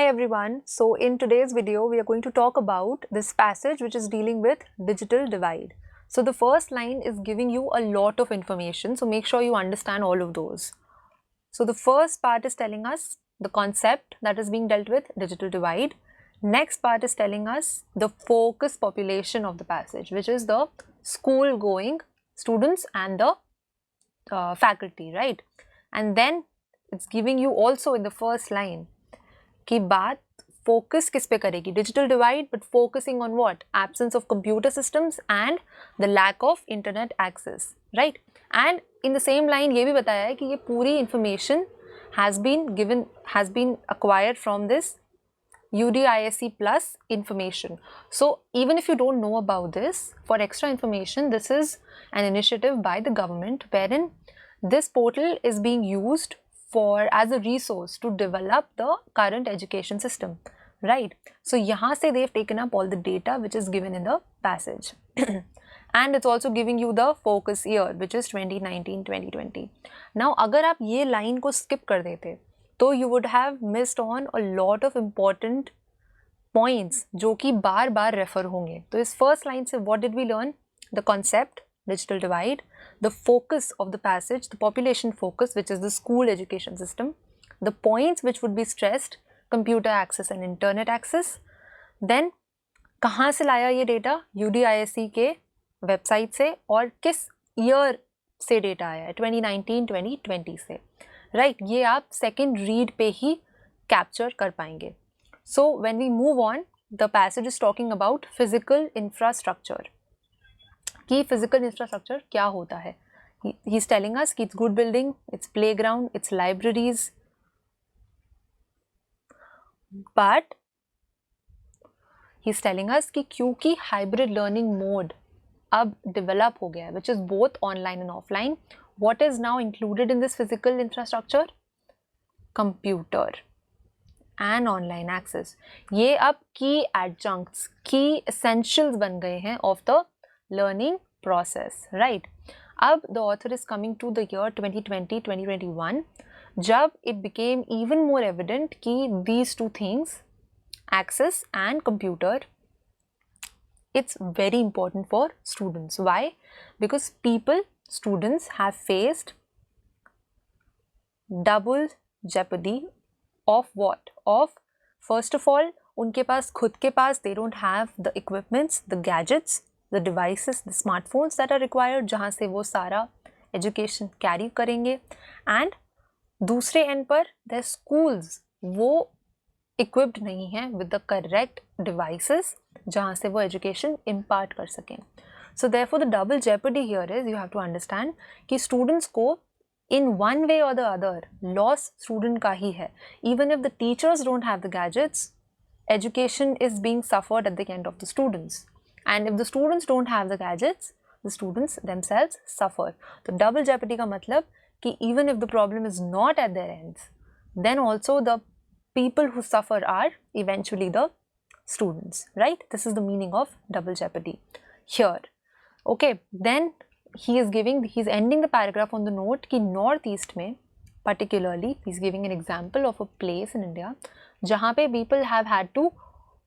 Hi everyone, so in today's video we are going to talk about this passage which is dealing with digital divide. So the first line is giving you a lot of information, so make sure you understand all of those. So the first part is telling us the concept that is being dealt with, digital divide. Next part is telling us the focus population of the passage, which is the school going students and the faculty, right? And then it's giving you also in the first line कि बात focus किस पे करेगी, digital divide, but focusing on what, absence of computer systems and the lack of internet access, right. And in the same line ये भी बताया है कि ये पूरी information has been acquired from this UDISC plus information. So even if you don't know about this, for extra information, this is an initiative by the government wherein this portal is being used for as a resource to develop the current education system, right? So यहाँ से they've taken up all the data which is given in the passage and it's also giving you the focus year which is 2019-2020. Now अगर आप ये line को skip कर देते तो you would have missed on a lot of important points जो कि बार बार refer होंगे. तो इस first line से what did we learn? The concept, digital divide, the focus of the passage, the population focus which is the school education system, the points which would be stressed, computer access and internet access. Then कहाँ से लाया ये data? UDISC के website से और किस year से data आया है? 2019-2020 से, right? ये आप second read पे ही capture कर पाएंगे. So when we move on, the passage is talking about physical infrastructure. कि physical infrastructure क्या होता है? He's telling us कि it's good building, it's playground, it's libraries. But he's telling us कि क्योंकि hybrid learning mode अब develop हो गया है, which is both online and offline, what is now included in this physical infrastructure? Computer and online access. ये अब key adjuncts, key essentials बन गए हैं of the learning process, right? अब the author is coming to the year 2020-2021 जब it became even more evident कि these two things, access and computer, it's very important for students. Why? Because students have faced double jeopardy of what? Of first of all, उनके पास खुद के पास they don't have the equipments, the gadgets, the devices, the smartphones that are required जहाँ से वो सारा education carry करेंगे, and दूसरे end पर their schools वो equipped नहीं हैं with the correct devices जहाँ से वो education impart कर सकें. So therefore the double jeopardy here is you have to understand कि students को in one way or the other loss student का ही है. Even if the teachers don't have the gadgets, education is being suffered at the end of the students. And if the students don't have the gadgets, the students themselves suffer. So double jeopardy का मतलब कि even if the problem is not at their ends, then also the people who suffer are eventually the students, right? This is the meaning of double jeopardy here. Okay, then he's ending the paragraph on the note कि northeast में particularly he's giving an example of a place in India जहाँ पे people have had to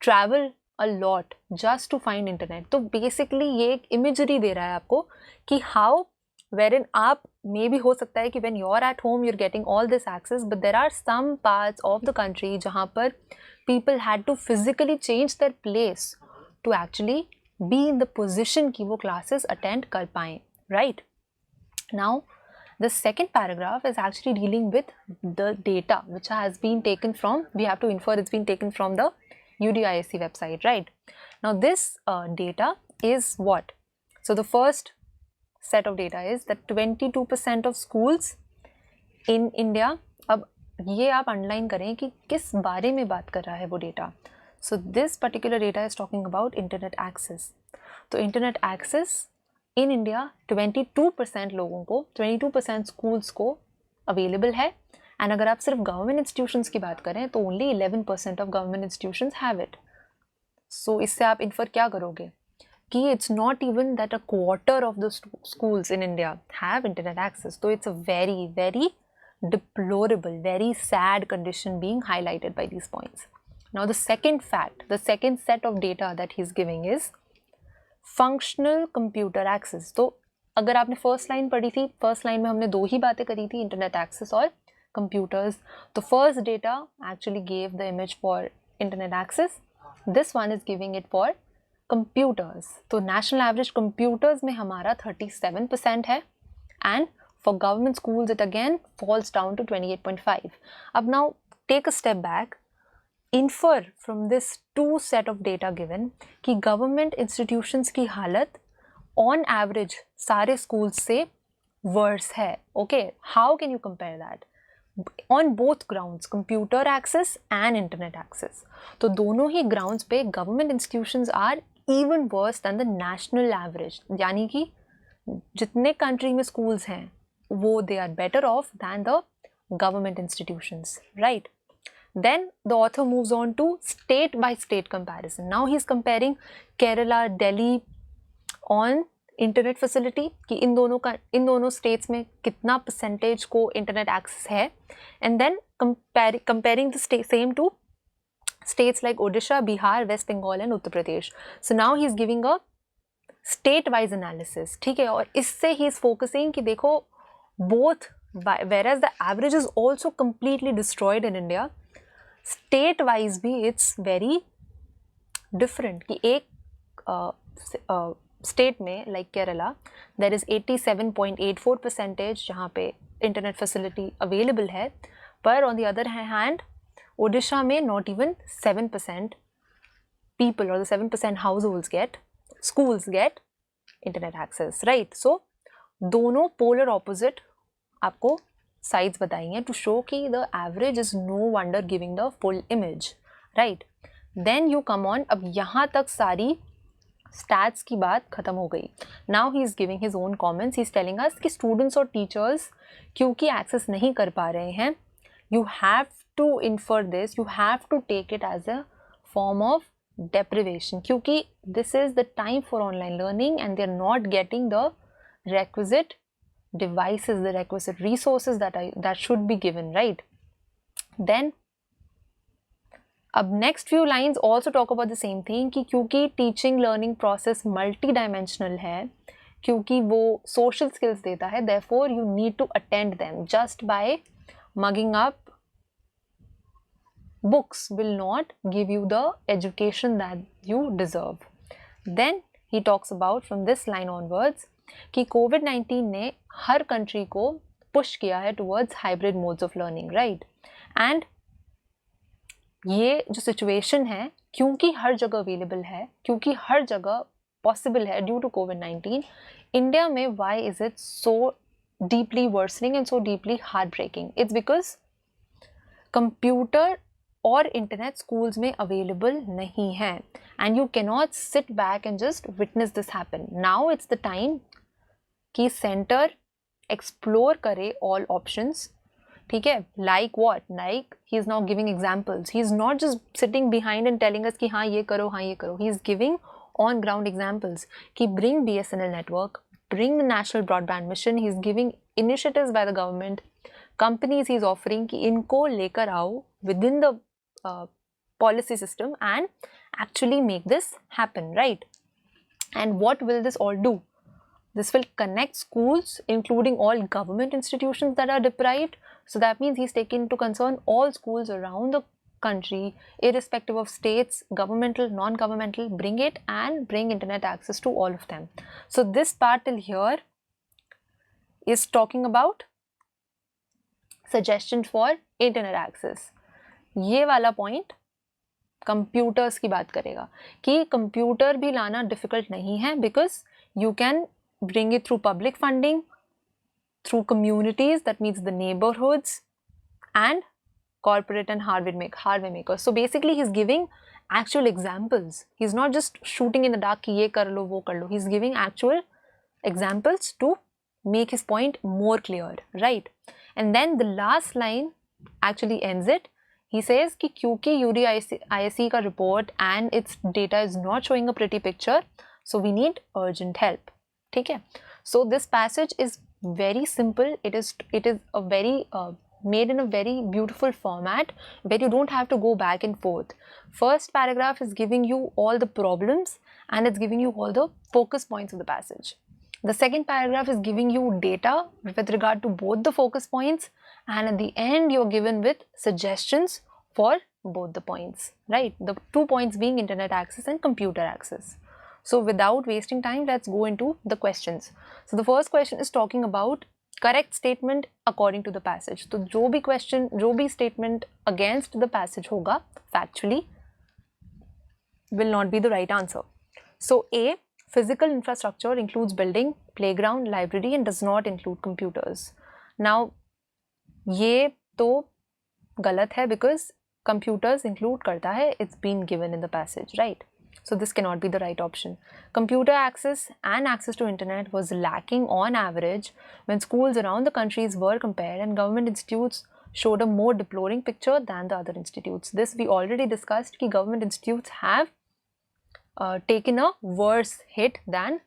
travel a lot just to find internet. तो basically ये एक imagery दे रहा है आपको कि how, wherein आप maybe हो सकता है कि when you're at home you're getting all this access, but there are some parts of the country जहाँ पर people had to physically change their place to actually be in the position कि वो classes attend कर पाएं, right? Now the second paragraph is actually dealing with the data which has been taken from, we have to infer it's been taken from the UDISC website, right? Now this data is what? So the first set of data is that 22% of schools in India, अब ये आप underline करें कि किस बारे में बात कर रहा है वो data. So this particular data is talking about internet access. तो internet access in India 22% लोगों को, 22% schools को available है. And अगर आप सिर्फ government institutions की बात करें तो only 11% of government institutions have it. So इससे आप infer क्या करोगे कि it's not even that a quarter of the schools in India have internet access. So it's a very, very deplorable, very sad condition being highlighted by these points. Now the second fact, the second set of data that he's giving is functional computer access. तो अगर आपने first line पढ़ी थी, first line में हमने दो ही बातें करी थी, इंटरनेट एक्सेस और कंप्यूटर्स. तो first data actually gave the image for internet access, this one is giving it for computers. तो नेशनल एवरेज कंप्यूटर्स में हमारा 37% है, एंड for government schools it again falls down to 28.5. अब now take a step back, infer from this two set of data given कि government institutions की हालत on average सारे schools से worse है. Okay, how can you compare that? On both grounds, computer access and internet access. तो दोनों ही grounds पे government institutions are even worse than the national average. यानी कि जितने country में schools हैं वो they are better off than the government institutions, right? Then the author moves on to state by state comparison. Now he is comparing Kerala, Delhi on internet facility कि इन दोनों states में कितना percentage को internet access है, and then comparing the same to states like Odisha, Bihar, West Bengal and Uttar Pradesh. So now he is giving a state wise analysis, ठीक है. और इससे he is focusing कि देखो both, whereas the average is also completely destroyed in India, state wise भी it's very different. कि एक state में like Kerala there is 87.84% जहाँ पे internet facility available है, पर on the other hand Odisha में not even 7% people or the 7% households schools get internet access, right? So दोनों polar opposite आपको sides बताई हैं to show कि the average is no wonder giving the full image, right? Then you come on, अब यहाँ तक सारी stats की बात खत्म हो गई. Now he is giving his own comments. He is telling us कि students और teachers क्योंकि access नहीं कर पा रहे हैं, you have to infer this, you have to take it as a form of deprivation क्योंकि this is the time for online learning and they are not getting the requisite devices, the requisite resources that should be given, right? Then अब next few lines also talk about the same thing कि क्योंकि teaching learning process multi-dimensional है, क्योंकि वो social skills देता है, therefore you need to attend them. Just by mugging up books will not give you the education that you deserve. Then he talks about from this line onwards कि COVID-19 ने हर country को push किया है towards hybrid modes of learning, right? And ये जो situation है क्योंकि हर जगह available है, क्योंकि हर जगह possible है due to COVID-19, India में why is it so deeply worsening and so deeply heartbreaking? It's because computer और internet schools में available नहीं है, and you cannot sit back and just witness this happen. Now it's the time कि center explore करे all options, ठीक है? Like what? Like he is now giving examples. He is not just sitting behind and telling us कि हाँ ये करो, हाँ ये करो. He is giving on ground examples कि bring BSNL network, bring the national broadband mission. He is giving initiatives by the government, companies he is offering कि इनको लेकर आओ within the policy system and actually make this happen, right? And what will this all do? This will connect schools, including all government institutions that are deprived. So that means he's taken into concern all schools around the country, irrespective of states, governmental, non-governmental, bring it and bring internet access to all of them. So this part till here is talking about suggestions for internet access. ये वाला point computers की बात करेगा कि computer भी लाना difficult नहीं है, because you can bring it through public funding, through communities, that means the neighbourhoods and corporate and hardware makers. So basically he's giving actual examples. He's not just shooting in the dark कि ये कर लो वो कर लो. He's giving actual examples to make his point more clear, right? And then the last line actually ends it. He says कि क्योंकि UDISC का report and its data is not showing a pretty picture, so we need urgent help. ठीक है? So this passage is very simple. It is a very made in a very beautiful format where you don't have to go back and forth. First paragraph is giving you all the problems and it's giving you all the focus points of the passage. The second paragraph is giving you data with regard to both the focus points, and at the end you're given with suggestions for both the points, right? The 2 points being internet access and computer access. So without wasting time, let's go into the questions. So the first question is talking about correct statement according to the passage. तो जो भी question, जो भी statement against the passage होगा factually will not be the right answer. So A, physical infrastructure includes building, playground, library and does not include computers. Now ये तो गलत है because computers include करता है, it's been given in the passage, right? So this cannot be the right option. Computer access and access to internet was lacking on average when schools around the countries were compared and government institutes showed a more deploring picture than the other institutes. This we already discussed कि government institutes have taken a worse hit than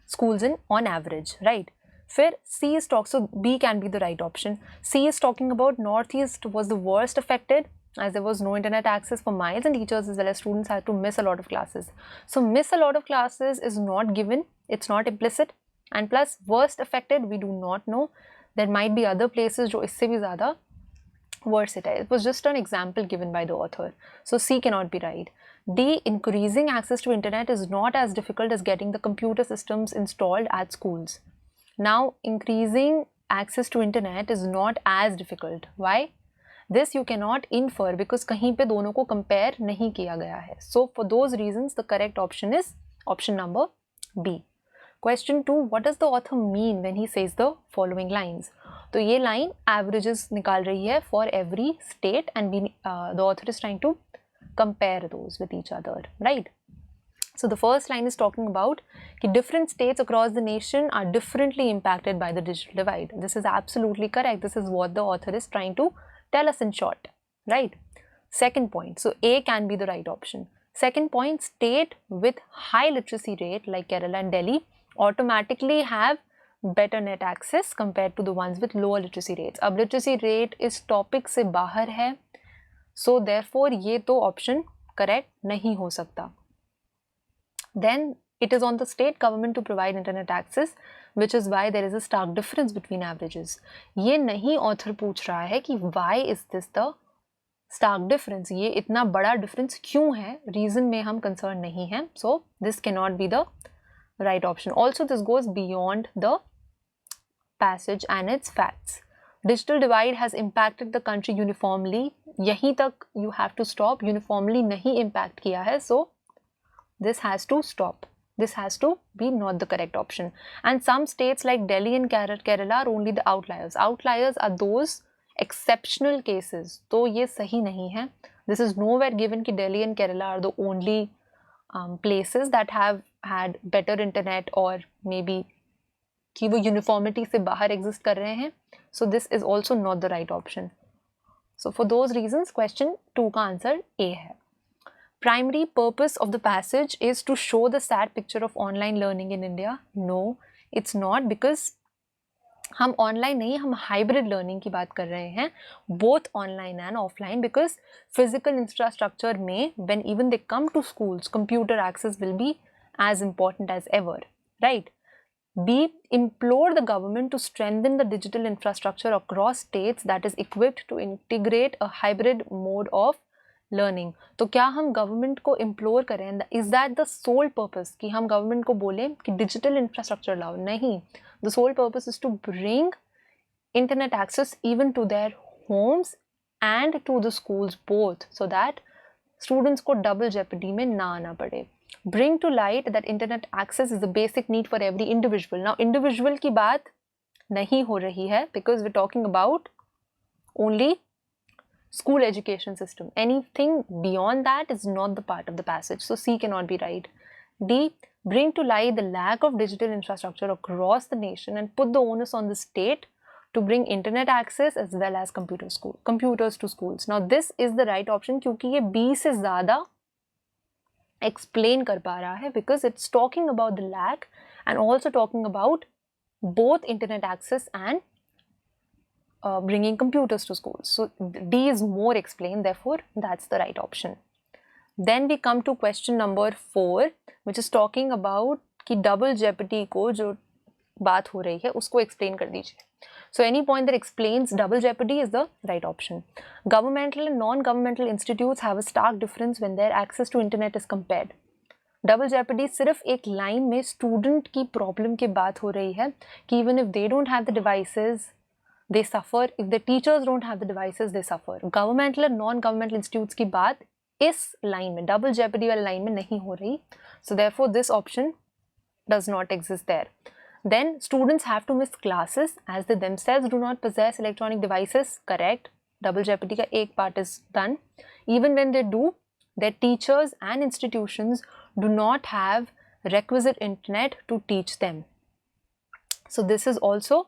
schools in on average, right? फिर C is talk, so B can be the right option. C is talking about Northeast was the worst affected as there was no internet access for miles and teachers as well as students had to miss a lot of classes. So miss a lot of classes is not given, it's not implicit, and plus worst affected we do not know. There might be other places जो इससे भी ज़्यादा worse it is. It was just an example given by the author. So C cannot be right. D, increasing access to internet is not as difficult as getting the computer systems installed at schools. Now increasing access to internet is not as difficult. Why? This you cannot infer because कहीं पे दोनों को compare नहीं किया गया है. So for those reasons the correct option is option number B. Question 2, what does the author mean when he says the following lines? तो ये line averages निकाल रही है for every state and the author is trying to compare those with each other, right? So the first line is talking about that different states across the nation are differently impacted by the digital divide. This is absolutely correct. This is what the author is trying to tell us in short, right? Second point, so A can be the right option. Second point, state with high literacy rate like Kerala and Delhi automatically have better net access compared to the ones with lower literacy rates. अब literacy rate इस topic से बाहर है, so therefore ये तो option correct नहीं हो सकता. Then it is on the state government to provide internet access, which is why there is a stark difference between averages. ये नहीं author पूछ रहा है कि why is this the stark difference, ये इतना बड़ा difference क्यों है, reason में हम concerned नहीं हैं. So this cannot be the right option. Also this goes beyond the passage and its facts. Digital divide has impacted the country uniformly. यहीं तक you have to stop. Uniformly नहीं impact किया है, so this has to stop. This has to be not the correct option. And some states like Delhi and Kerala are only the outliers. Outliers are those exceptional cases. तो ये सही नहीं है. This is nowhere given कि Delhi and Kerala are the only places that have had better internet or maybe कि वो uniformity से बाहर exist कर रहे हैं. So this is also not the right option. So for those reasons, question 2 का answer A है. Primary purpose of the passage is to show the sad picture of online learning in India. No, it's not, because हम online नहीं, हम hybrid learning की बात कर रहे हैं, both online and offline, because physical infrastructure में when even they come to schools, computer access will be as important as ever, right? B, implore the government to strengthen the digital infrastructure across states that is equipped to integrate a hybrid mode of learning. तो क्या हम government को implore करें? Is that the sole purpose कि हम government को बोलें कि digital infrastructure लाओ? नहीं. The sole purpose is to bring internet access even to their homes and to the schools both, so that students को double jeopardy में ना आना पड़े. Bring to light that internet access is a basic need for every individual. Now individual की बात नहीं हो रही है because we're talking about only school education system. Anything beyond that is not the part of the passage. So C cannot be right. D, bring to light the lack of digital infrastructure across the nation and put the onus on the state to bring internet access as well as computers to schools. Now this is the right option क्योंकि ये B से ज़्यादा explain कर पा रहा है, because it's talking about the lack and also talking about both internet access and bringing computers to schools. So D is more explained, therefore that's the right option. Then we come to question number 4, which is talking about कि double jeopardy को जो बात हो रही है उसको explain कर दीजिए. So any point that explains double jeopardy is the right option. Governmental and non-governmental institutes have a stark difference when their access to internet is compared. Double jeopardy सिर्फ एक लाइन में स्टूडेंट की problem की बात हो रही है कि even if they don't have the devices they suffer, if the teachers don't have the devices they suffer. Governmental और नॉन गवर्नमेंटल इंस्टीट्यूट्स की बात इस लाइन में, डबल जेपडी वाली लाइन में नहीं हो रही. So therefore this option does not exist there. Then students have to miss classes as they themselves do not possess electronic devices. Correct. Double jeopardy का एक part is done. Even when they do, their teachers and institutions do not have requisite internet to teach them. So this is also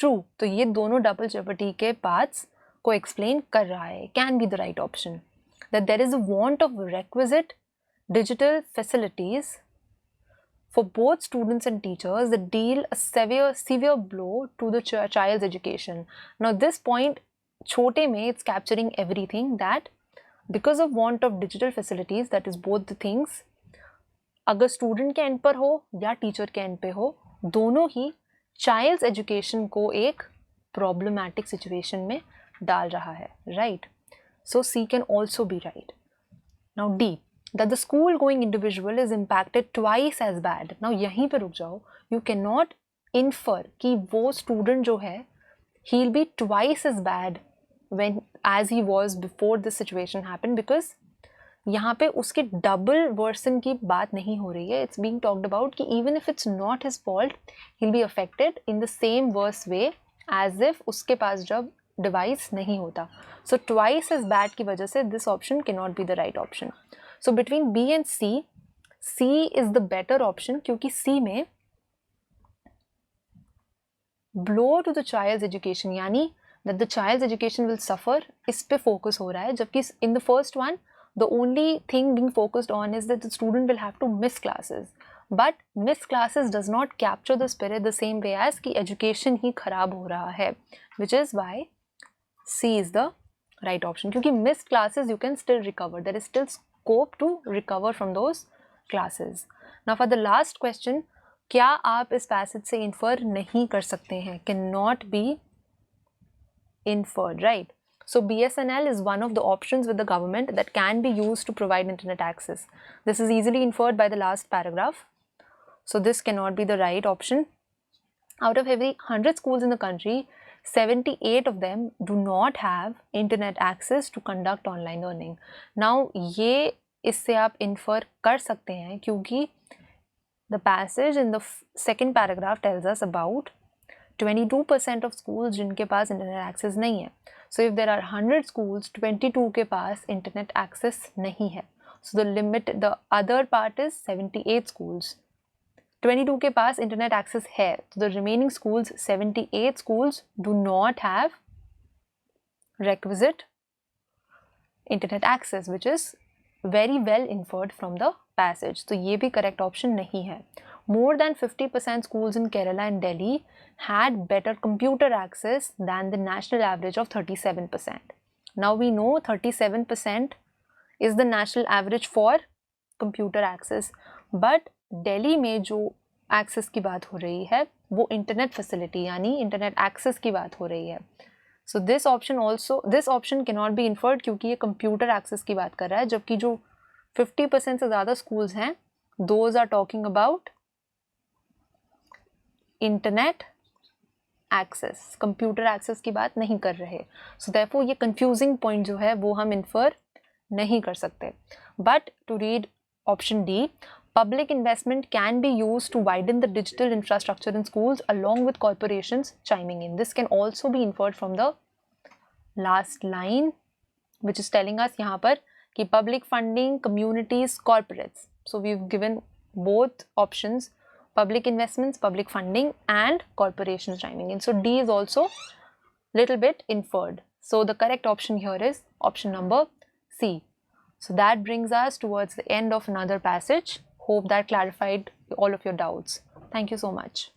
true. तो ये दोनों double jeopardy के parts को explain कर रहा है. Can be the right option. That there is a want of requisite digital facilities for both students and teachers that deal a severe blow to the child's education. Now this point, छोटे में it's capturing everything that because of want of digital facilities, that is both the things, अगर student के end पर हो या teacher के end पे हो, दोनों ही child's education को एक problematic situation में डाल रहा है, right? So C can also be right. Now D, that the school going individual is impacted twice as bad. Now यहीं पे रुक जाओ. You cannot infer कि वो student जो है he'll be twice as bad when as he was before this situation happened, because यहाँ पे उसके double version की बात नहीं हो रही है. It's being talked about कि even if it's not his fault, he'll be affected in the same worse way as if उसके पास जब device नहीं होता. So twice as bad की वजह से this option cannot be the right option. So between B and C, C is the better option क्योंकि C में blow to the child's education यानी that the child's education will suffer, इस पे focus हो रहा है, जबकि in the first one the only thing being focused on is that the student will have to miss classes. But miss classes does not capture the spirit the same way as कि education ही खराब हो रहा है, which is why C is the right option. क्योंकि missed classes you can still recover, there is still scope to recover from those classes. Now for the last question, क्या आप इस passage से infer नहीं कर सकते हैं? Cannot be inferred, right? So BSNL is one of the options with the government that can be used to provide internet access. This is easily inferred by the last paragraph. So this cannot be the right option. Out of every 100 schools in the country, 78 of them do not have internet access to conduct online learning. Now ये इससे आप infer कर सकते हैं क्योंकि the passage in the second paragraph tells us about 22% of schools जिनके पास internet access नहीं है. So if there are 100 schools, 22 के पास internet access नहीं है. So the limit, the other part is 78 schools. 22 के पास internet access है, so the remaining schools, 78 schools, do not have requisite internet access, which is very well inferred from the passage. तो ये भी correct option नहीं है. More than 50% schools in Kerala and Delhi had better computer access than the national average of 37%. Now we know 37% is the national average for computer access, but Delhi में जो access की बात हो रही है वो इंटरनेट फैसिलिटी यानी इंटरनेट एक्सेस की बात हो रही है. So this option can not be inferred क्योंकि ये कंप्यूटर एक्सेस की बात कर रहा है, जबकि जो 50% से ज़्यादा स्कूल्स हैं those are talking about internet access, computer access की बात नहीं कर रहे. सो देयरफॉर ये कंफ्यूजिंग पॉइंट जो है वो हम इन्फर नहीं कर सकते. But to read option D, public investment can be used to widen the digital infrastructure in schools along with corporations chiming in. This can also be inferred from the last line, which is telling us यहाँ पर कि public funding, communities, corporates. So we've given both options, public investments, public funding and corporations chiming in. So D is also little bit inferred. So the correct option here is option number C. So that brings us towards the end of another passage. Hope that clarified all of your doubts. Thank you so much.